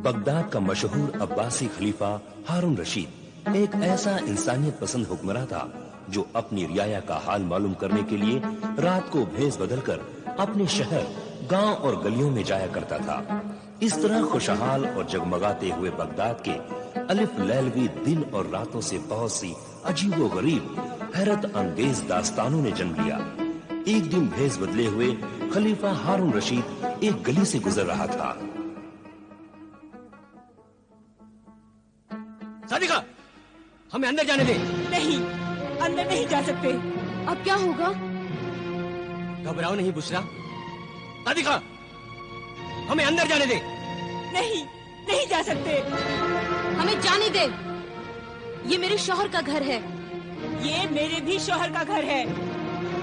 Baghdad का मशहूर अब्बासी खलीफा हारून रशीद एक ऐसा इंसानियत पसंद हुक्मरान था जो अपनी रियाया का हाल मालूम करने के लिए रात को भेस बदलकर अपने शहर, गांव और गलियों में जाया करता था। इस तरह खुशहाल और जगमगाते हुए बगदाद के अलिफ लैलवी दिन और रातों से बहुत सी अजीबो गरीब हैरत अंगेज दास्तानों ने जन्म लिया। एक दिन भेस बदले हुए खलीफा हारून रशीद एक गली से गुजर रहा था। सादिका, हमें अंदर जाने दे। नहीं, अंदर नहीं जा सकते। अब क्या होगा? घबराओ नहीं बुशरा। सादिका, हमें अंदर जाने दे। नहीं, नहीं जा सकते। हमें जाने दे। ये मेरे शौहर का घर है। ये मेरे भी शौहर का घर है।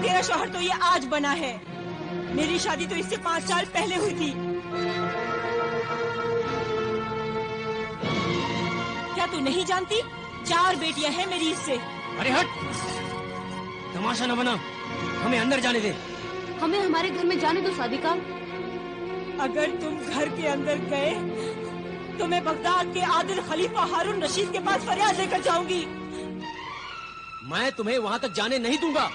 तेरा शौहर तो ये आज बना है। मेरी शादी तो इससे 5 साल पहले हुई थी। क्या तू नहीं जानती? 4 बेटियां हैं मेरी इससे। अरे हट, तमाशा न बना। हमें अंदर जाने दे। हमें हमारे घर में जाने दो सादिका। अगर तुम घर के अंदर गए तो मैं बगदाद के आदिल खलीफा हारून रशीद के पास फरियाद लेकर जाऊंगी। मैं तुम्हें वहां तक जाने नहीं दूंगा।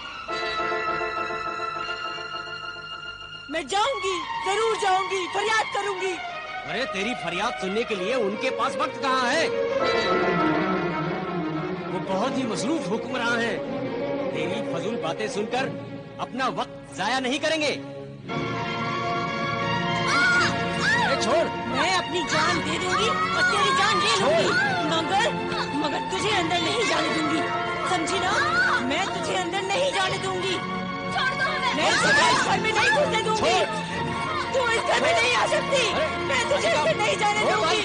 मैं जाऊंगी, जरूर जाऊंगी, फरियाद करूंगी। अरे तेरी फरियाद सुनने के लिए उनके पास वक्त कहाँ है? वो बहुत ही मसरूफ हुक्मरान है। तेरी फजूल बातें सुनकर अपना वक्त जाया नहीं करेंगे। छोड़। मैं अपनी जान दे दूंगी और तेरी जान ले लूंगी, मगर तुझे अंदर नहीं जाने दूंगी, समझी ना? मैं तुझे अंदर नहीं जाने दूंगी। मैं तुझे इस घर में नहीं घुसने दूंगी। तू इस घर में नहीं आ सकती। मैं तुझे अंदर नहीं जाने दूंगी।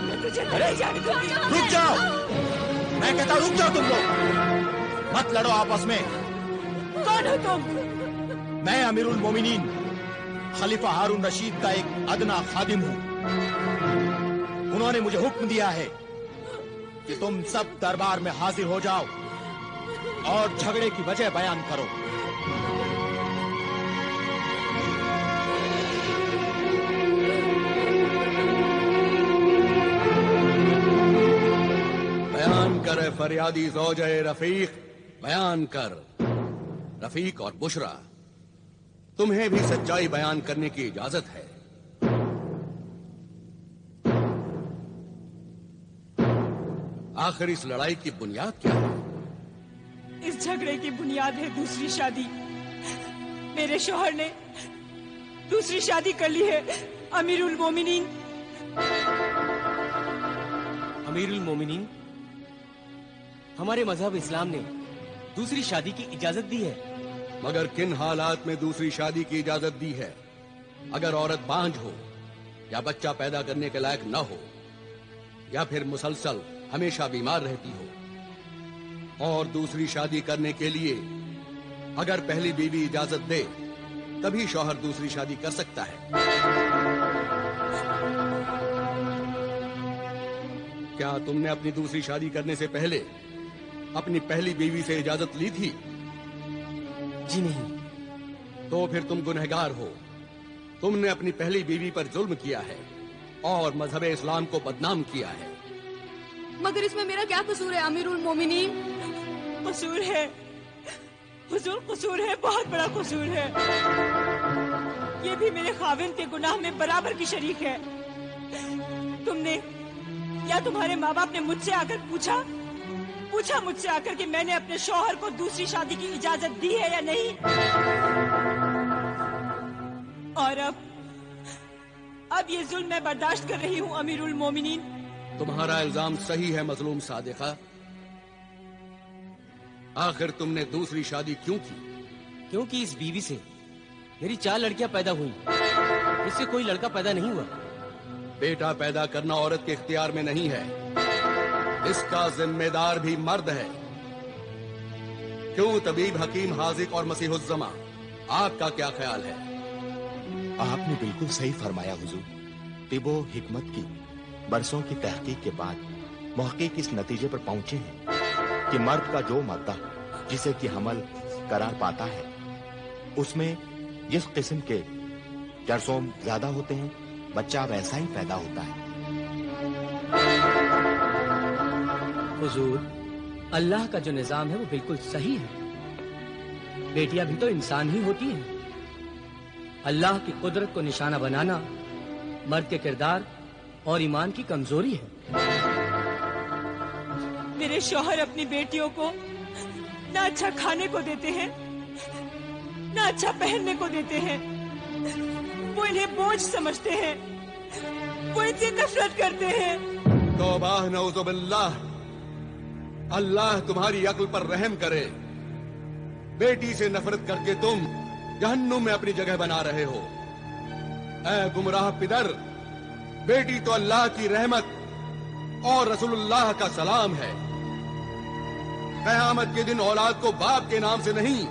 मैं तुझे अंदर नहीं जाने दूंगी। रुक जाओ, मैं कहता रुक जाओ। तुम लोग मत लड़ो आपस में। कौन हो तुम? मैं अमीरुल मोमिनीन खलीफा हारून रशीद का एक अदना खादिम हूँ। उन्होंने मुझे हुक्म दिया है कि तुम सब दरबार में हाजिर हो जाओ और झगड़े की वजह बयान करो। बयान कर फरियादी ज़ौजे रफीक, बयान कर। रफीक और बुशरा, तुम्हें भी सच्चाई बयान करने की इजाजत है। आखिर इस लड़ाई की बुनियाद क्या है? इस झगड़े की बुनियाद है दूसरी शादी। मेरे शौहर ने दूसरी शादी कर ली है। अमीरुल मोमिनीन। अमीरुल मोमिनीन, हमारे मजहब इस्लाम ने दूसरी शादी की इजाजत दी है। मगर किन हालात में दूसरी शादी की इजाजत दी है? अगर औरत बांझ हो या बच्चा पैदा करने के लायक न हो या फिर मुसलसल हमेशा बीमार रहती हो, और दूसरी शादी करने के लिए अगर पहली बीवी इजाजत दे तभी शौहर दूसरी शादी कर सकता है। क्या तुमने अपनी दूसरी शादी करने से पहले अपनी पहली बीवी से इजाजत ली थी? जी नहीं। तो फिर तुम गुनहगार हो। तुमने अपनी पहली बीवी पर जुल्म किया है और मजहब इस्लाम को बदनाम किया है। मगर इसमें मेरा क्या कसूर है अमीरुल मोमिनीन? कसूर है हुजूर, कसूर है, बहुत बड़ा कसूर है। ये भी मेरे खाविंद के गुनाह में बराबर की शरीक है। तुमने या तुम्हारे माँ बाप ने मुझसे आकर पूछा मुझसे आकर कि मैंने अपने शौहर को दूसरी शादी की इजाजत दी है या नहीं? और अब ये जुल्म मैं बर्दाश्त कर रही हूँ अमीरुल मोमिनीन। तुम्हारा इल्जाम सही है मजलूम सादिका। आखिर तुमने दूसरी शादी क्यों की? क्योंकि इस बीवी से मेरी 4 लड़कियां पैदा हुई, इससे कोई लड़का पैदा नहीं हुआ। बेटा पैदा करना औरत के इख्तियार में नहीं है, इसका जिम्मेदार भी मर्द है। क्यों तबीब, हकीम, हाजिक और मसीहुज्जमा, आपका क्या ख्याल है? आपने बिल्कुल सही फरमाया हुजूर। तिबो हिकमत की बरसों की तहकीक के बाद मुहक्किक इस नतीजे पर पहुंचे हैं कि मर्द का जो मादा जिसे कि हमल करार पाता है उसमें जिस किस्म के जरसोम ज्यादा होते हैं बच्चा वैसा ही पैदा होता है। हुजूर, अल्लाह का जो निजाम है वो बिल्कुल सही है। बेटियां भी तो इंसान ही होती हैं। अल्लाह की कुदरत को निशाना बनाना मर्द के किरदार और ईमान की कमजोरी है। मेरे शौहर अपनी बेटियों को ना अच्छा खाने को देते हैं, ना अच्छा पहनने को देते हैं। वो इन्हें बोझ समझते हैं, वो इनसे नफरत करते हैं। तौबा नऊजुबिल्लाह, अल्लाह तुम्हारी अक्ल पर रहम करे। बेटी से नफरत करके तुम जहन्नुम में अपनी जगह बना रहे हो। ऐ गुमराह पिदर, बेटी तो अल्लाह की रहमत और रसूलुल्लाह का सलाम है। क़यामत के दिन औलाद को बाप के नाम से नहीं,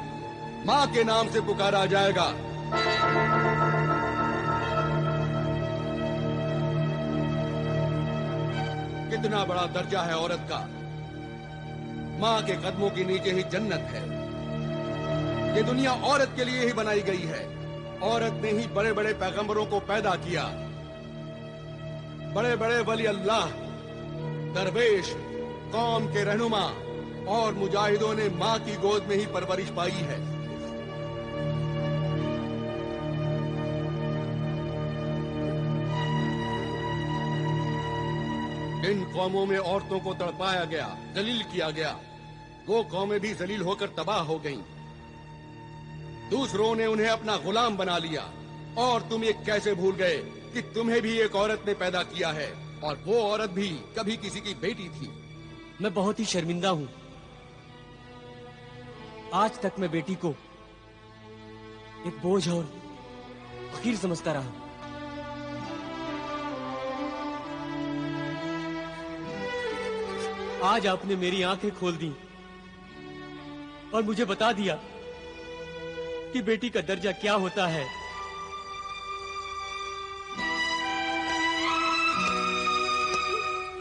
माँ के नाम से पुकारा जाएगा। कितना बड़ा दर्जा है औरत का। माँ के कदमों के नीचे ही जन्नत है। ये दुनिया औरत के लिए ही बनाई गई है। औरत ने ही बड़े बड़े पैगंबरों को पैदा किया। बड़े बड़े वली अल्लाह, दरवेश, कौम के रहनुमा और मुजाहिदों ने माँ की गोद में ही परवरिश पाई है। इन कौमों में औरतों को तड़पाया गया, जलील किया गया। वो कौमें भी जलील होकर तबाह हो गईं। दूसरों ने उन्हें अपना गुलाम बना लिया। और तुम ये कैसे भूल गए कि तुम्हें भी एक औरत ने पैदा किया है, और वो औरत भी कभी किसी की बेटी थी। मैं बहुत ही शर्मिंदा हूँ। आज तक मैं बेटी को एक बोझ और फकीर समझता रहा। आज आपने मेरी आंखें खोल दी और मुझे बता दिया कि बेटी का दर्जा क्या होता है।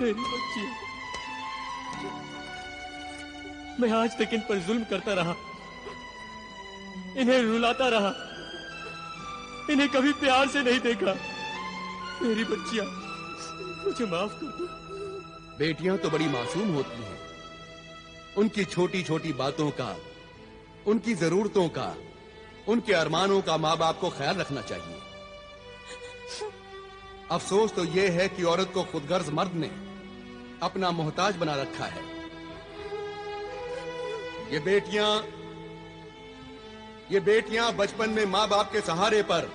मेरी बच्ची, मैं आज तक इन पर जुल्म करता रहा, इन्हें रुलाता रहा, इन्हें कभी प्यार से नहीं देखा। मेरी बच्चियां, मुझे माफ कर दो। बेटियां तो बड़ी मासूम होती हैं। उनकी छोटी छोटी बातों का, उनकी जरूरतों का, उनके अरमानों का माँ बाप को ख्याल रखना चाहिए। अफसोस तो ये है कि औरत को खुदगर्ज मर्द ने अपना मोहताज बना रखा है। ये बेटियां बचपन में माँ बाप के सहारे पर,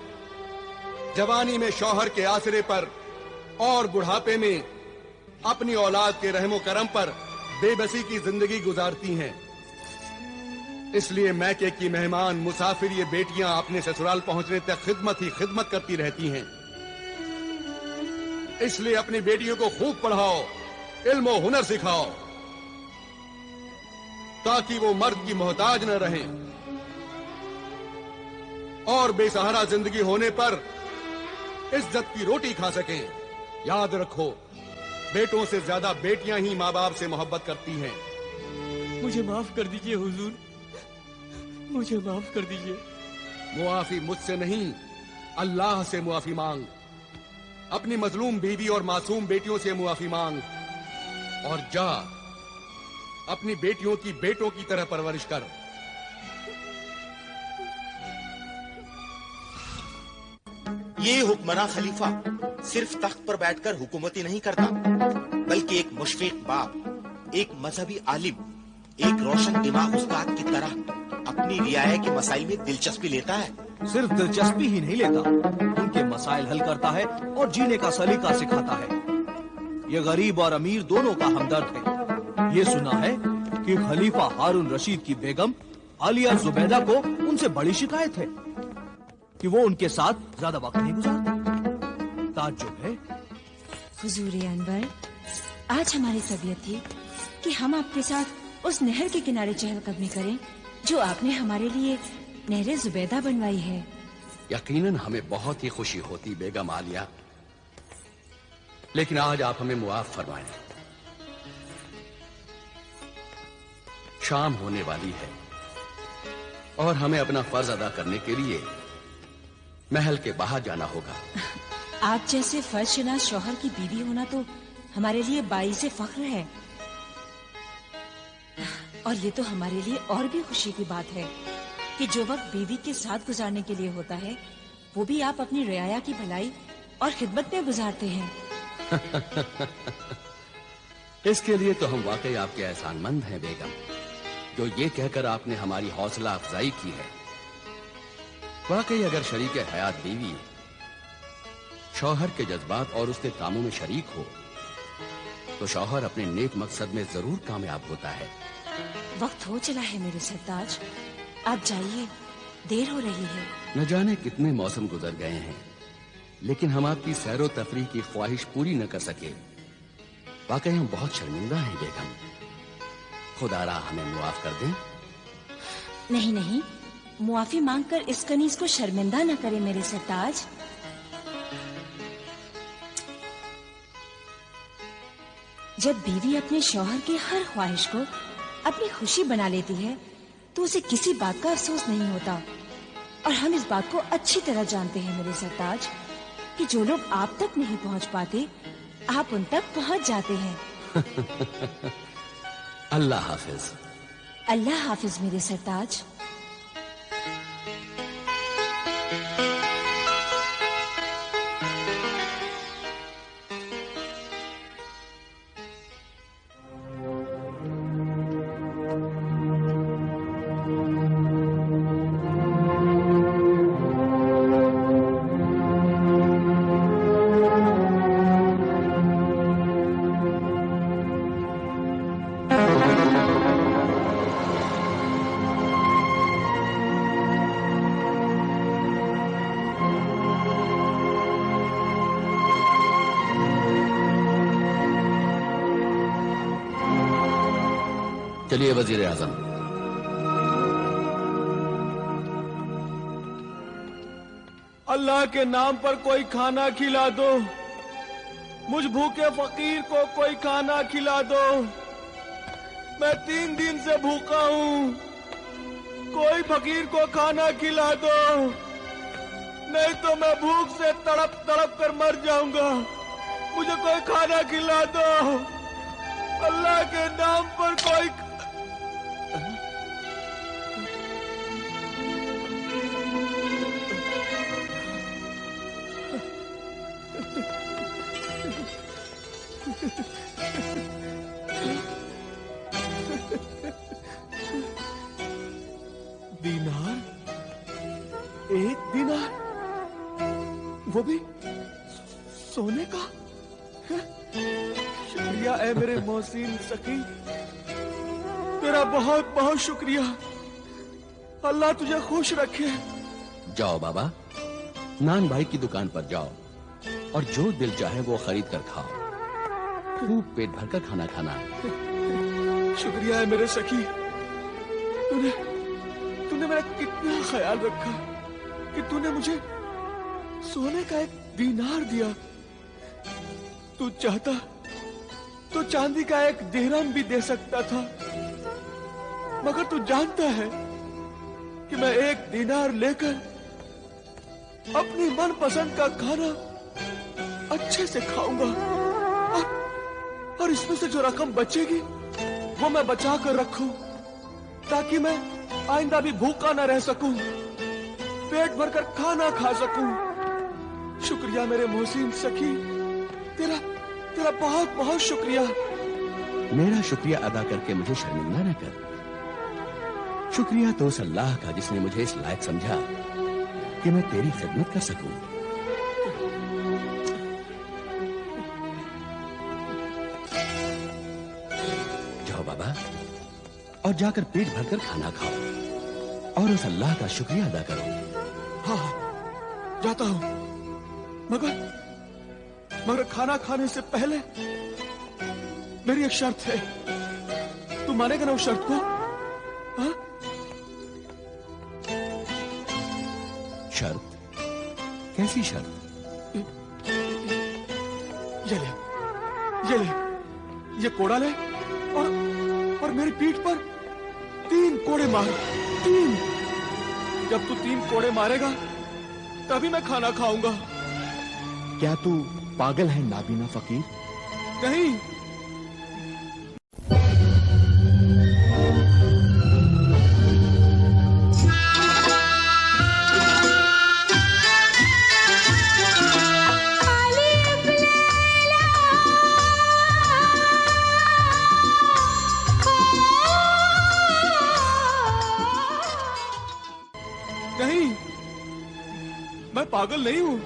जवानी में शौहर के आसरे पर और बुढ़ापे में अपनी औलाद के रहमो करम पर बेबसी की जिंदगी गुजारती हैं। इसलिए मैके की मेहमान, मुसाफिर ये बेटियां अपने ससुराल पहुंचने तक खिदमत ही खिदमत करती रहती हैं। इसलिए अपनी बेटियों को खूब पढ़ाओ, इल्म और हुनर सिखाओ, ताकि वो मर्द की मोहताज न रहें और बेसहारा जिंदगी होने पर इज्जत की रोटी खा सकें। याद रखो, बेटों से ज्यादा बेटियां ही माँ बाप से मोहब्बत करती हैं। मुझे माफ कर दीजिए हुजूर, मुझे माफ कर दीजिए। मुआफी मुझसे नहीं, अल्लाह से मुआफी मांग। अपनी मजलूम बीवी और मासूम बेटियों से मुआफी मांग और जा अपनी बेटियों की बेटों की तरह परवरिश कर। ये हुक्मरान खलीफा सिर्फ तख्त पर बैठकर हुकूमती नहीं करता, बल्कि एक मुशफिक बाप, एक मजहबी आलिम, एक रोशन दिमाग उस्ताद की तरह अपनी रियाया के मसाइल में दिलचस्पी लेता है। सिर्फ दिलचस्पी ही नहीं लेता, उनके मसाइल हल करता है और जीने का सलीका सिखाता है। ये गरीब और अमीर दोनों का हमदर्द है। ये सुना है कि खलीफा हारून रशीद की बेगम आलिया जुबैदा को उनसे बड़ी शिकायत है कि वो उनके साथ ज्यादा वक्त नहीं गुजारती। ताज्जुब है। हुजूर अनवर, आज हमारी तबीयत थी कि हम आपके साथ उस नहर के किनारे चहलकदमी करें जो आपने हमारे लिए नहर जुबैदा बनवाई है। यकीनन हमें बहुत ही खुशी होती बेगम आलिया, लेकिन आज आप हमें मुआफ फरमाएं। शाम होने वाली है और हमें अपना फर्ज अदा करने के लिए महल के बाहर जाना होगा। आप जैसे फर्जशनास शौहर की बीवी होना तो हमारे लिए बाइसे फख्र है। और ये तो हमारे लिए और भी खुशी की बात है कि जो वक्त बीवी के साथ गुजारने के लिए होता है वो भी आप अपनी रियाया की भलाई और खिदमत में गुजारते हैं। इसके लिए तो हम वाकई आपके एहसानमंद हैं बेगम, जो ये कहकर आपने हमारी हौसला अफजाई की है। वाकई अगर शरीक हयात बीवी शौहर के जज्बात और उसके कामों में शरीक हो तो शौहर अपने नेक मकसद में जरूर कामयाब होता है। वक्त हो चला है मेरे सरताज, आप जाइए, देर हो रही है। न जाने कितने मौसम गुजर गए हैं, लेकिन हम आपकी सैरो तफरीह की ख्वाहिश पूरी न कर सके। वाकई हम बहुत शर्मिंदा हैं बेगम, खुदारा हमें मुआफ कर दें। नहीं नहीं, मुआफी मांगकर इस कनीज को शर्मिंदा न करे मेरे सरताज। जब बीवी अपने शौहर की हर ख्वाहिश को अपनी खुशी बना लेती है तो उसे किसी बात का अफसोस नहीं होता। और हम इस बात को अच्छी तरह जानते हैं मेरे सरताज कि जो लोग आप तक नहीं पहुंच पाते आप उन तक पहुंच जाते हैं। अल्लाह हाफिज। अल्लाह हाफिज मेरे सरताज। चलिए वजीर आजम। अल्लाह के नाम पर कोई खाना खिला दो, मुझ भूखे फकीर को कोई खाना खिला दो। मैं 3 दिन से भूखा हूँ, कोई फकीर को खाना खिला दो, नहीं तो मैं भूख से तड़प तड़प कर मर जाऊंगा। मुझे कोई खाना खिला दो, अल्लाह के नाम पर कोई। दीनार, 1 दीनार, वो भी सोने का। शुक्रिया ऐ मेरे मोहसिन सखी, तेरा बहुत बहुत शुक्रिया। अल्लाह तुझे खुश रखे। जाओ बाबा, नान भाई की दुकान पर जाओ और जो दिल चाहे वो खरीद कर खाओ। खूब पेट भरकर खाना खाना। शुक्रिया है मेरे सखी, तूने मेरा कितना ख्याल रखा कि तूने मुझे सोने का 1 दीनार दिया। तू चाहता तो चांदी का 1 दिरहम भी दे सकता था, मगर तू जानता है कि मैं 1 दीनार लेकर अपनी मनपसंद का खाना अच्छे से खाऊंगा और इसमें से जो रकम बचेगी वो मैं बचा कर रखूं ताकि मैं आइंदा भी भूखा न रह सकूं, पेट भरकर खाना खा सकूं। शुक्रिया मेरे मोहसिन सखी, तेरा बहुत बहुत शुक्रिया। मेरा शुक्रिया अदा करके मुझे शर्मिंदा न कर। शुक्रिया तो उस अल्लाह का जिसने मुझे इस लायक समझा कि मैं तेरी खिदमत कर सकूं। जाओ बाबा और जाकर पेट भरकर खाना खाओ और उस अल्लाह का शुक्रिया अदा करो। हाँ, जाता हूं, मगर खाना खाने से पहले मेरी एक शर्त है। तू मानेगा ना उस शर्त को? हाँ? शर्त? कैसी शर्त? ये कोड़ा ले और मेरी पीठ पर 3 कोड़े मार। 3। जब तू 3 कोड़े मारेगा तभी मैं खाना खाऊंगा। क्या तू पागल है नाबीना फकीर? नहीं, नहीं, मैं पागल नहीं हूं।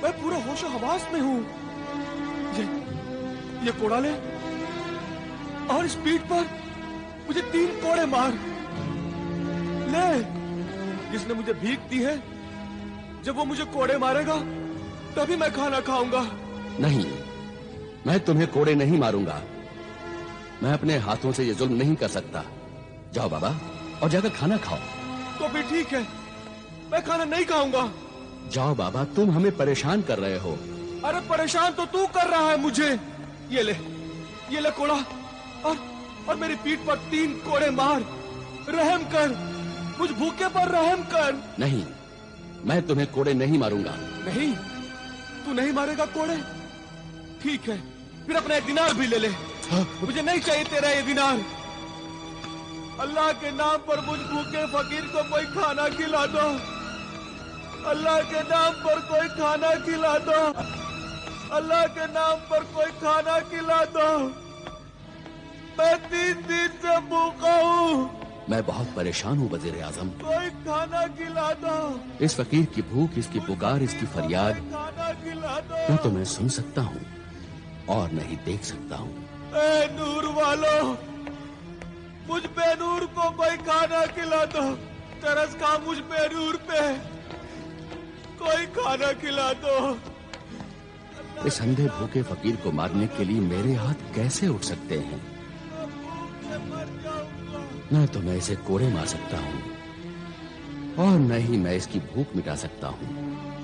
मैं पूरा होश हवास में हूं। ये कोड़ा ले और स्पीड पर मुझे 3 कोड़े मार ले। जिसने मुझे भीख दी है, जब वो मुझे कोड़े मारेगा तभी मैं खाना खाऊंगा। नहीं, मैं तुम्हें कोड़े नहीं मारूंगा। मैं अपने हाथों से ये जुल्म नहीं कर सकता। जाओ बाबा और जाकर खाना खाओ। तो भी ठीक है, मैं खाना नहीं खाऊंगा। जाओ बाबा, तुम हमें परेशान कर रहे हो। अरे परेशान तो तू कर रहा है मुझे। ये ले कोड़ा और मेरी पीठ पर 3 कोड़े मार। रहम कर, मुझ भूखे पर रहम कर। नहीं, मैं तुम्हें कोड़े नहीं मारूंगा। नहीं, तू नहीं मारेगा कोड़े? ठीक है, फिर अपना 1 दिनार भी ले ले। मुझे नहीं चाहिए तेरा ये दिनार। अल्लाह के नाम पर मुझ भूखे फकीर को कोई खाना खिला दो। अल्लाह के नाम पर कोई खाना खिला दो। अल्लाह के नाम पर कोई खाना खिला दो। मैं 3 दिन से भूखा हूँ। मैं बहुत परेशान हूँ वजीर आजम। कोई खाना खिला दो। इस फकीर की भूख, इसकी पुकार, इसकी फरियाद खाना खिला दो। न तो मैं सुन सकता हूँ और नहीं देख सकता हूँ। ए नूर वालों, मुझ बेनूर को कोई खाना खिला दो। तरस खा मुझ बेनूर पे, कोई खाना खिला दो। इस अंधे भूखे फकीर को मारने के लिए मेरे हाथ कैसे उठ सकते हैं? न तो मैं इसे कोड़े मार सकता हूँ और न ही मैं इसकी भूख मिटा सकता हूँ।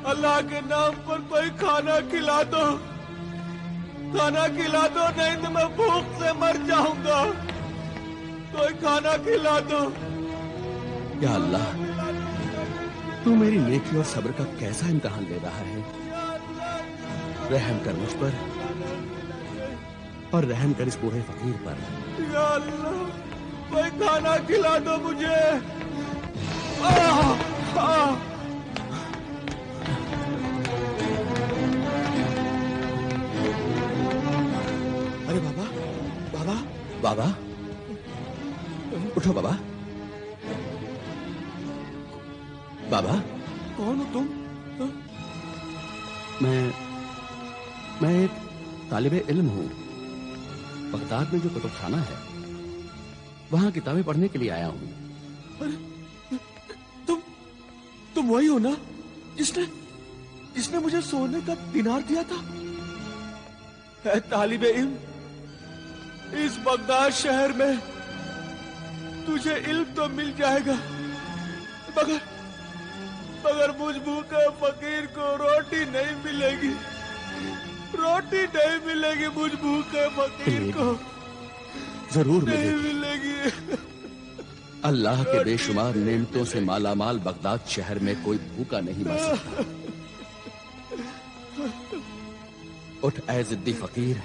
अल्लाह के नाम पर कोई खाना खिला दो। खाना खिला दो, नहीं तो मैं भूख से मर जाऊंगा। कोई खाना खिला दो। या अल्लाह, तू मेरी नेकी और सब्र का कैसा इम्तिहान ले रहा है। रहम कर मुझ पर और रहम कर इस बूढ़े फकीर पर। या अल्लाह, कोई खाना खिला दो मुझे। अरे बाबा, बाबा, बाबा उठो बाबा। बाबा, कौन हो तुम? मैं एक तालिबे इल्म हूँ। बगदाद में जो कुतुबखाना है, वहाँ किताबें पढ़ने के लिए आया हूँ। अरे तुम वही हो ना जिसने मुझे सोने का दिनार दिया था? है तालिबे इल्म, इस बगदाद शहर में तुझे इल्म तो मिल जाएगा, मगर मुझ भूखे फकीर को रोटी नहीं मिलेगी। रोटी नहीं मिलेगी मुझ भूखे फकीर को। जरूर नहीं मिलेगी। अल्लाह के बेशुमार नेमतों से मालामाल बगदाद शहर में कोई भूखा नहीं मर सकता। उठ ऐ जिद्दी फकीर,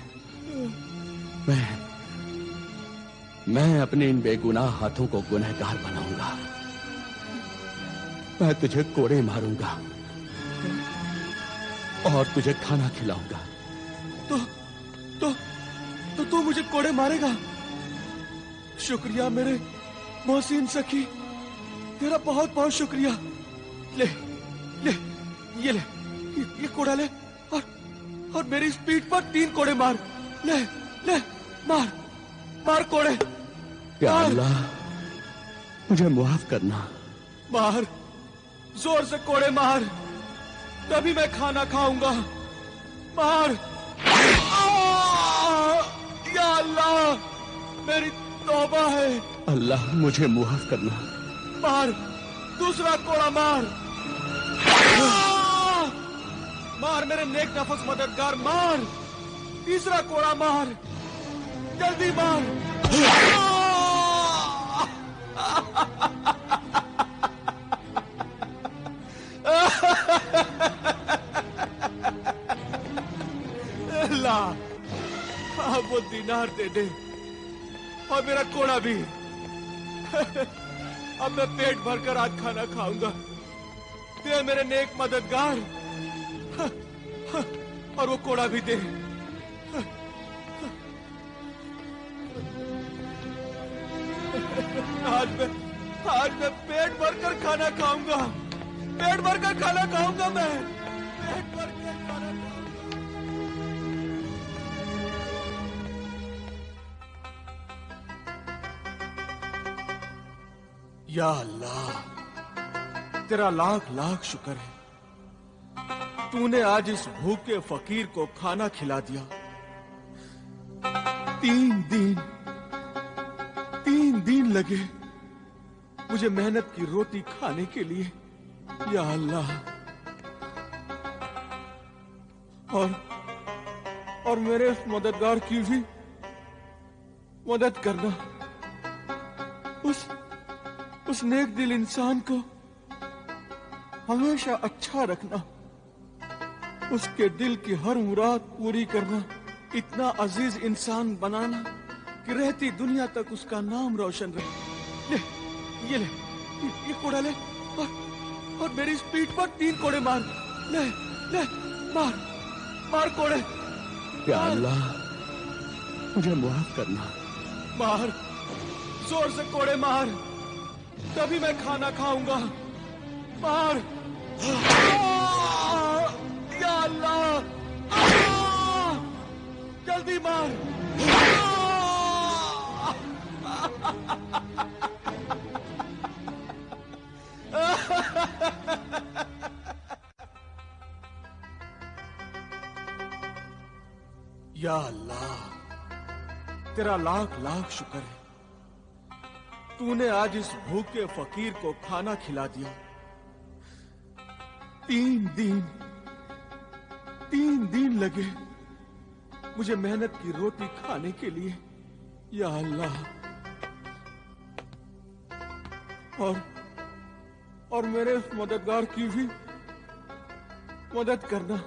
मैं अपने इन बेगुनाह हाथों को गुनहगार बनाऊंगा। मैं तुझे कोड़े मारूंगा और तुझे खाना खिलाऊंगा। तो तू मुझे कोड़े मारेगा? शुक्रिया मेरे मोहसिन सखी, तेरा बहुत बहुत शुक्रिया। ये कोड़ा ले और मेरी स्पीड पर 3 कोड़े मार। ले मार कोड़े। या अल्लाह, मुझे मुआफ करना। मार, जोर से कोड़े मार, तभी मैं खाना खाऊंगा। मार। या अल्लाह, मेरी तौबा है। अल्लाह, मुझे मुआफ करना। मार, दूसरा कोड़ा मार। मार मेरे नेक नफस मददगार, मार। तीसरा कोड़ा मार, जल्दी मार। अल्लाह आप वो दीनार दे दे और मेरा कोड़ा भी। अब मैं पेट भरकर आज खाना खाऊंगा। दे मेरे नेक मददगार, और वो कोड़ा भी दे। आज मैं पेट भरकर खाना खाऊंगा। पेट भरकर खाना खाऊंगा मैं। पेट भरकर खाना खाऊंगा। या अल्लाह तेरा लाख लाख शुक्र है, तूने आज इस भूखे फकीर को खाना खिला दिया। 3 दिन लगे मुझे मेहनत की रोटी खाने के लिए। या अल्लाह, और मेरे उस मददगार की भी मदद करना। उस नेक दिल इंसान को हमेशा अच्छा रखना, उसके दिल की हर मुराद पूरी करना, इतना अजीज इंसान बनाना कि रहती दुनिया तक उसका नाम रोशन रहे। ले ये कोड़ा ले और मेरी इस पीठ पर 3 कोड़े मार। ले मार कोड़े। या अल्लाह मुझे माफ करना। मार, जोर से कोड़े मार, तभी मैं खाना खाऊंगा। मार। या अल्लाह, जल्दी मार। या अल्लाह तेरा लाख लाख शुक्र है, तूने आज इस भूखे फकीर को खाना खिला दिया। 3 दिन लगे मुझे मेहनत की रोटी खाने के लिए। या अल्लाह, और मेरे उस मददगार की भी मदद करना।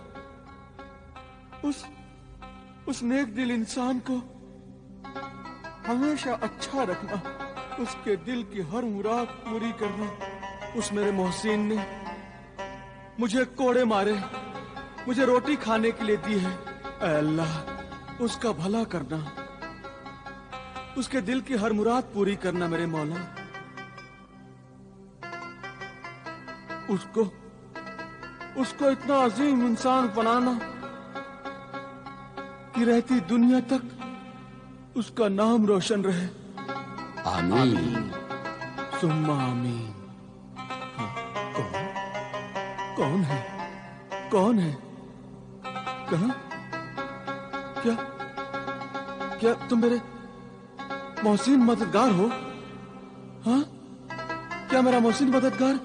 उस नेक दिल इंसान को हमेशा अच्छा रखना, उसके दिल की हर मुराद पूरी करना। उस मेरे मोहसिन ने मुझे कोड़े मारे, मुझे रोटी खाने के लिए दी है। ऐ अल्लाह, उसका भला करना, उसके दिल की हर मुराद पूरी करना मेरे मौला। उसको इतना अजीम इंसान बनाना कि रहती दुनिया तक उसका नाम रोशन रहे। आमीन सुम्मा आमीन। कौन है? कहाँ? क्या तुम मेरे मोहसिन मददगार हो? हाँ, क्या मेरा मोहसिन मददगार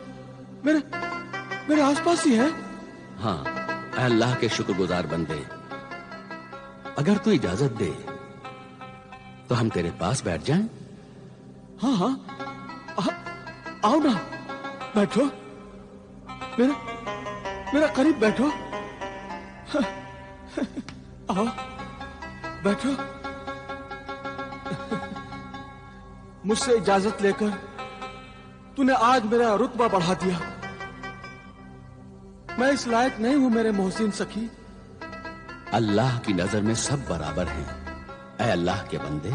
मेरे आसपास ही है? हाँ, अल्लाह के शुक्रगुजार बंदे, अगर तू इजाजत दे तो हम तेरे पास बैठ जाएं? हाँ, आओ ना, बैठो, मेरा करीब बैठो। आओ, बैठो। मुझसे इजाजत लेकर तूने आज मेरा रुतबा बढ़ा दिया। मैं इस लायक नहीं हूं मेरे मोहसिन सखी। अल्लाह की नजर में सब बराबर हैं। ऐ अल्लाह के बंदे,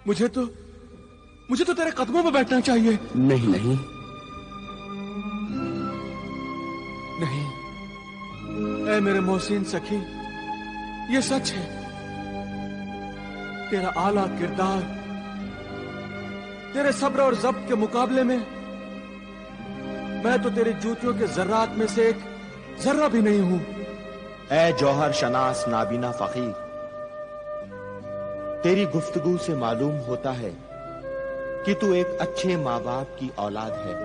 मुझे तो तेरे कदमों में बैठना चाहिए। नहीं, ऐ मेरे मोहसिन सखी, ये सच है, तेरा आला किरदार, तेरे सब्र और ज़ब्त के मुकाबले में मैं तो तेरी जूतियों के जर्रात में से एक जर्रा भी नहीं हूं। ऐ जौहर शनास नाबीना फकीर, तेरी गुफ्तगू से मालूम होता है कि तू एक अच्छे माँ बाप की औलाद है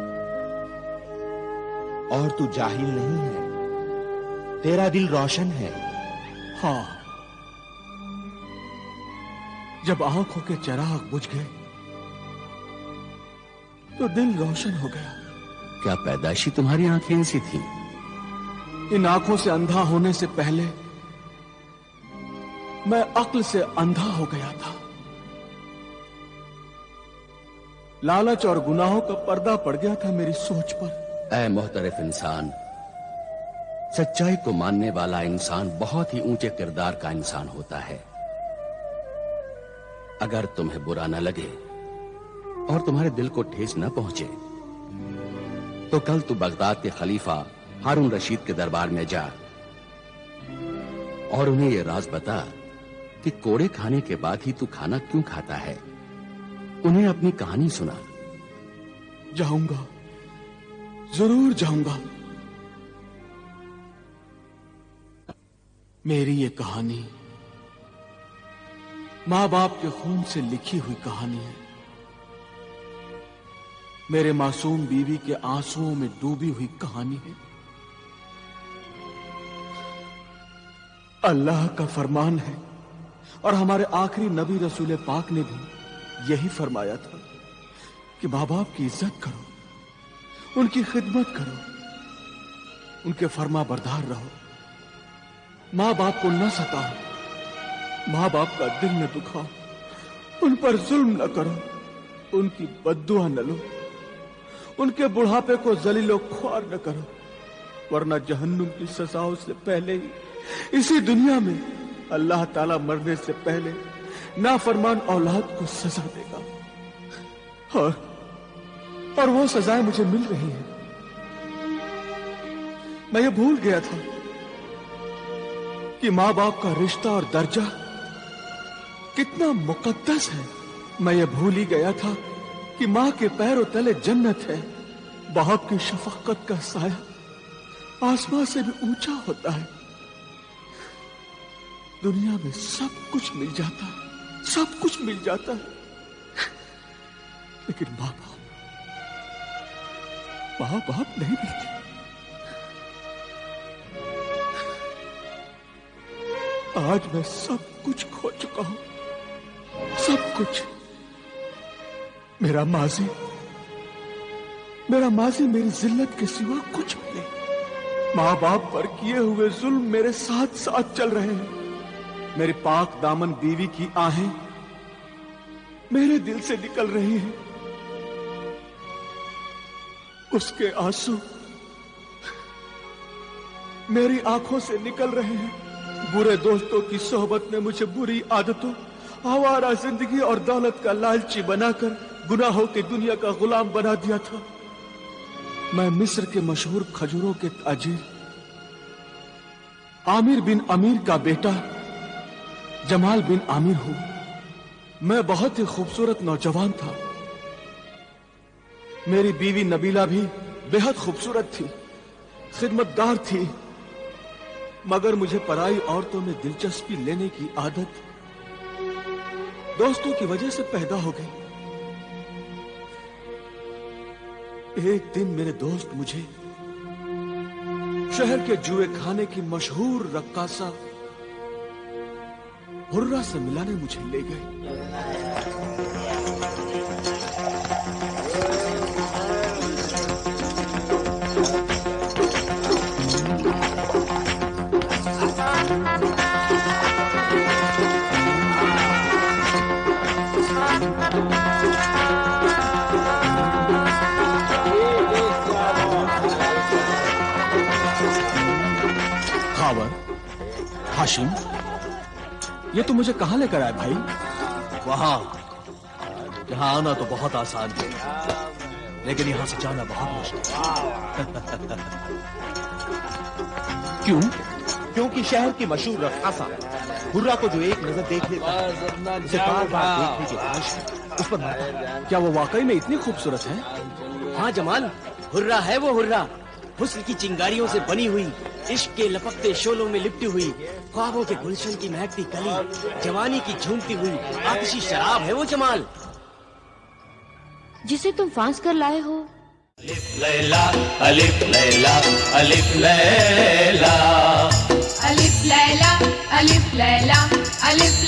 और तू जाहिल नहीं है, तेरा दिल रोशन है। हाँ, जब आंखों के चिराग बुझ गए तो दिल रोशन हो गया। क्या पैदाइशी तुम्हारी आंखें ऐसी थी? इन आंखों से अंधा होने से पहले मैं अक्ल से अंधा हो गया था। लालच और गुनाहों का पर्दा पड़ गया था मेरी सोच पर। ऐ मोहतरफ इंसान, सच्चाई को मानने वाला इंसान बहुत ही ऊंचे किरदार का इंसान होता है। अगर तुम्हें बुरा न लगे और तुम्हारे दिल को ठेस न पहुंचे तो कल तू बगदाद के खलीफा हारून रशीद के दरबार में जा और उन्हें यह राज बता कि कोड़े खाने के बाद ही तू खाना क्यों खाता है। उन्हें अपनी कहानी सुना। जाऊंगा, जरूर जाऊंगा। मेरी ये कहानी माँ बाप के खून से लिखी हुई कहानी है। मेरे मासूम बीवी के आंसुओं में डूबी हुई कहानी है। अल्लाह का फरमान है और हमारे आखिरी नबी रसूल पाक ने भी यही फरमाया था कि माँ बाप की इज्जत करो, उनकी खिदमत करो, उनके फरमा बरदार रहो, माँ बाप को न सताओ, माँ बाप का दिल न दुखाओ, उन पर जुल्म न करो, उनकी बद्दुआ न लो, उनके बुढ़ापे को जलीलो ख्वार न करो, वरना जहन्नुम की सजाओं से पहले ही इसी दुनिया में अल्लाह ताला मरने से पहले नाफरमान औलाद को सजा देगा। और वो सजाएं मुझे मिल रही हैं। मैं ये भूल गया था कि माँ बाप का रिश्ता और दर्जा कितना मुकद्दस है। मैं ये भूल ही गया था कि माँ के पैरों तले जन्नत है। बाप की शफकत का साया आसमां से भी ऊंचा होता है। दुनिया में सब कुछ मिल जाता है, सब कुछ मिल जाता है, लेकिन माँ बाप नहीं मिलते। आज मैं सब कुछ खो चुका हूं, सब कुछ। मेरा माजी मेरी जिल्लत के सिवा कुछ भी नहीं। माँ बाप पर किए हुए जुल्म मेरे साथ साथ चल रहे हैं। मेरी पाक दामन बीवी की आहें मेरे दिल से निकल रही हैं। उसके आंसू मेरी आंखों से निकल रहे हैं। बुरे दोस्तों की सोहबत ने मुझे बुरी आदतों, आवारा जिंदगी और दौलत का लालची बनाकर गुनाहों की दुनिया का गुलाम बना दिया था। मैं मिस्र के मशहूर खजूरों के ताजिर आमिर बिन अमीर का बेटा जमाल बिन आमिर हूं। मैं बहुत ही खूबसूरत नौजवान था। मेरी बीवी नबीला भी बेहद खूबसूरत थी, खिदमतगार थी, मगर मुझे पराई औरतों में दिलचस्पी लेने की आदत दोस्तों की वजह से पैदा हो गई। एक दिन मेरे दोस्त मुझे शहर के जुए खाने की मशहूर रक्कासा हुर्रा से मिलाने मुझे ले गए। हाशिम, ये तो मुझे कहां लेकर आए भाई? वहां यहां आना तो बहुत आसान है, लेकिन यहां से जाना बहुत मुश्किल। क्यों? क्योंकि शहर की मशहूर रक्कासा हुर्रा को जो एक नजर देख लेता है उसे बार बार देखने की ख्वाहिश उस पर मरता है। क्या वो वाकई में इतनी खूबसूरत है? हाँ जमाल, हुर्रा है वो हुर्रा। हुस्न की चिंगारियों से बनी हुई, इश्क के लपकते शोलों में लिपटी हुई, ख्वाबों के गुलशन की महकती कली, जवानी की झूमती हुई आतिशी शराब है वो जमाल, जिसे तुम फांस कर लाए हो। अलिफ लैला अलिफ लैला अलिफ लैला अलिफ लैला अलिफ लैला अलिफ